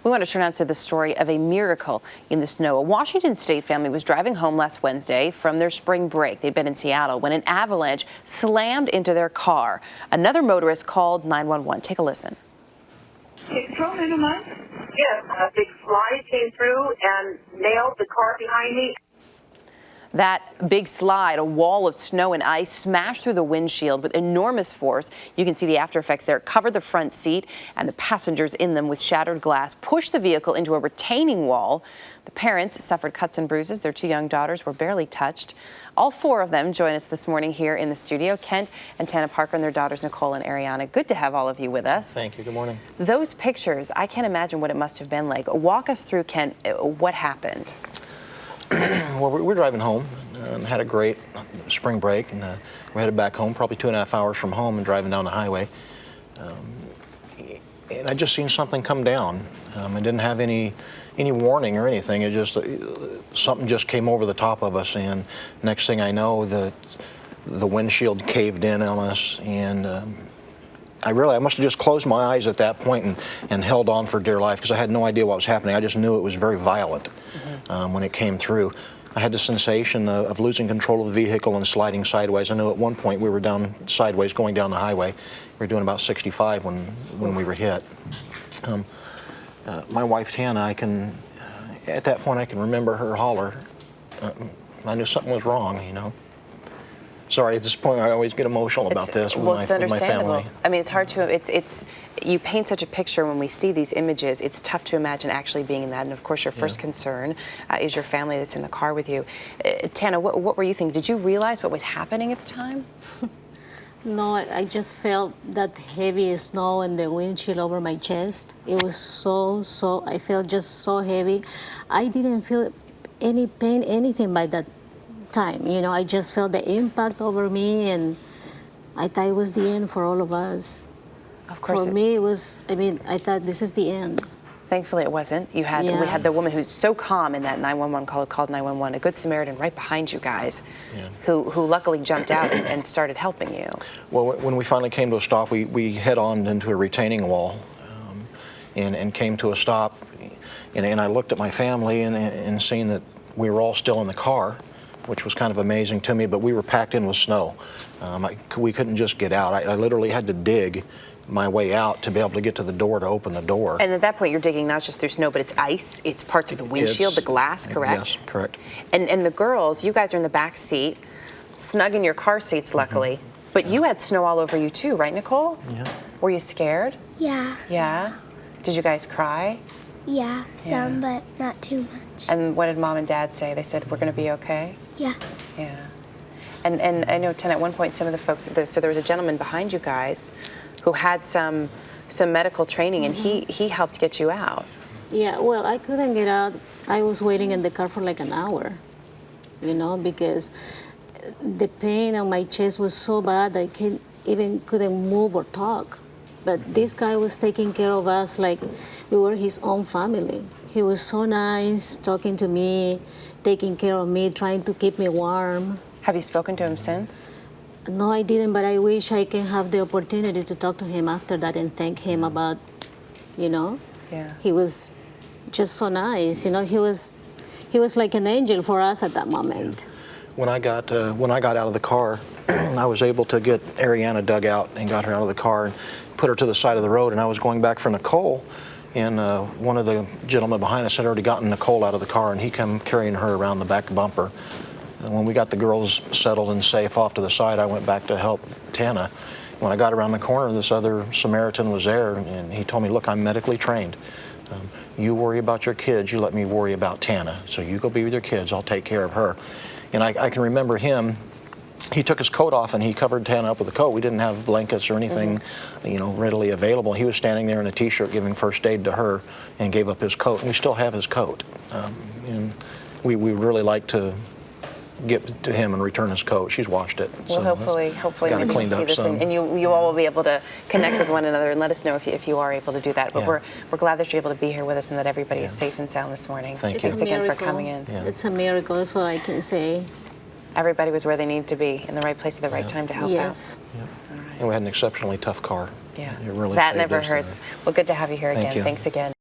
We want to turn out to the story of a miracle in the snow. A Washington State family was driving home last Wednesday from their spring break. They'd been in Seattle when an avalanche slammed into their car. Another motorist called 911. Take a listen. Yes, a big slide came through and nailed the car behind me. That big slide, a wall of snow and ice, smashed through the windshield with enormous force. You can see the after effects there. It covered the front seat and the passengers in them with shattered glass, pushed the vehicle into a retaining wall. The parents suffered cuts and bruises. Their two young daughters were barely touched. All four of them join us this morning here in the studio. Kent and Tana Parker and their daughters Nicole and Ariana. Good to have all of you with us. Thank you. Good morning. Those pictures, I can't imagine what it must have been like. Walk us through, Kent, what happened? Well, we were driving home and had a great spring break, and we headed back home, probably 2.5 hours from home, and driving down the highway. And I just seen something come down. I didn't have any warning or anything. It just something just came over the top of us, and next thing I know, the windshield caved in on us, and I must have just closed my eyes at that point and held on for dear life because I had no idea what was happening. I just knew it was very violent when it came through. I had the sensation of losing control of the vehicle and sliding sideways. I knew at one point we were down sideways going down the highway. We were doing about 65 when we were hit. My wife Tana, at that point I can remember her holler. I knew something was wrong, you know. Sorry, at this point I always get emotional about this with my family. I mean, it's hard to, you paint such a picture when we see these images. It's tough to imagine actually being in that. And of course, your first concern is your family that's in the car with you. Tana, what were you thinking? Did you realize what was happening at the time? No, I just felt that heavy snow in the windshield over my chest. It was I felt just so heavy. I didn't feel any pain, anything by that time. You know, I just felt the impact over me, and I thought it was the end for all of us. Of course. For me, it was, I thought this is the end. Thankfully, it wasn't. We had the woman who's so calm in that 911 call, who called 911, a good Samaritan right behind you guys, who luckily jumped out and started helping you. Well, when we finally came to a stop, we head on into a retaining wall and came to a stop. And I looked at my family and seen that we were all still in the car, which was kind of amazing to me, but we were packed in with snow. We couldn't just get out. I literally had to dig my way out to be able to get to the door to open the door. And at that point, you're digging not just through snow, but it's ice. It's parts of the windshield, the glass, correct? Yes, correct. And the girls, you guys are in the back seat, snug in your car seats, luckily. But you had snow all over you too, right, Nicole? Yeah. Were you scared? Yeah. Yeah? Did you guys cry? Yeah, some, but not too much. And what did Mom and Dad say? They said, we're going to be okay? Yeah. Yeah. And I know, Ten, at one point, some of the folks, so there was a gentleman behind you guys who had some medical training, and he helped get you out. Yeah, well, I couldn't get out. I was waiting in the car for like an hour, you know, because the pain on my chest was so bad I couldn't move or talk. But this guy was taking care of us like we were his own family. He was so nice, talking to me, taking care of me, trying to keep me warm. Have you spoken to him since? No, I didn't, but I wish I can have the opportunity to talk to him after that and thank him about, you know. Yeah. He was just so nice, you know. He was like an angel for us at that moment. When I got out of the car, I was able to get Ariana dug out and got her out of the car and put her to the side of the road. And I was going back for Nicole, and one of the gentlemen behind us had already gotten Nicole out of the car, and he came carrying her around the back bumper. And when we got the girls settled and safe off to the side, I went back to help Tana. When I got around the corner, this other Samaritan was there, and he told me, look, I'm medically trained. You worry about your kids, you let me worry about Tana. So you go be with your kids, I'll take care of her. And I can remember him, he took his coat off and he covered Tana up with a coat. We didn't have blankets or anything, you know, readily available. He was standing there in a t-shirt giving first aid to her and gave up his coat. And we still have his coat. And we really like to get to him and return his coat. She's washed it. Well, so hopefully maybe we'll see this, some. and you all will be able to connect with one another and let us know if you are able to do that. But we're glad that you're able to be here with us and that everybody is safe and sound this morning. Thank you. Thanks again for coming in. Yeah. It's a miracle, that's all I can say. Everybody was where they needed to be, in the right place at the right time to help out. Yes. Yep. All right. And we had an exceptionally tough car. Yeah. It really that saved never us hurts. Well, good to have you here again. you. Thanks again.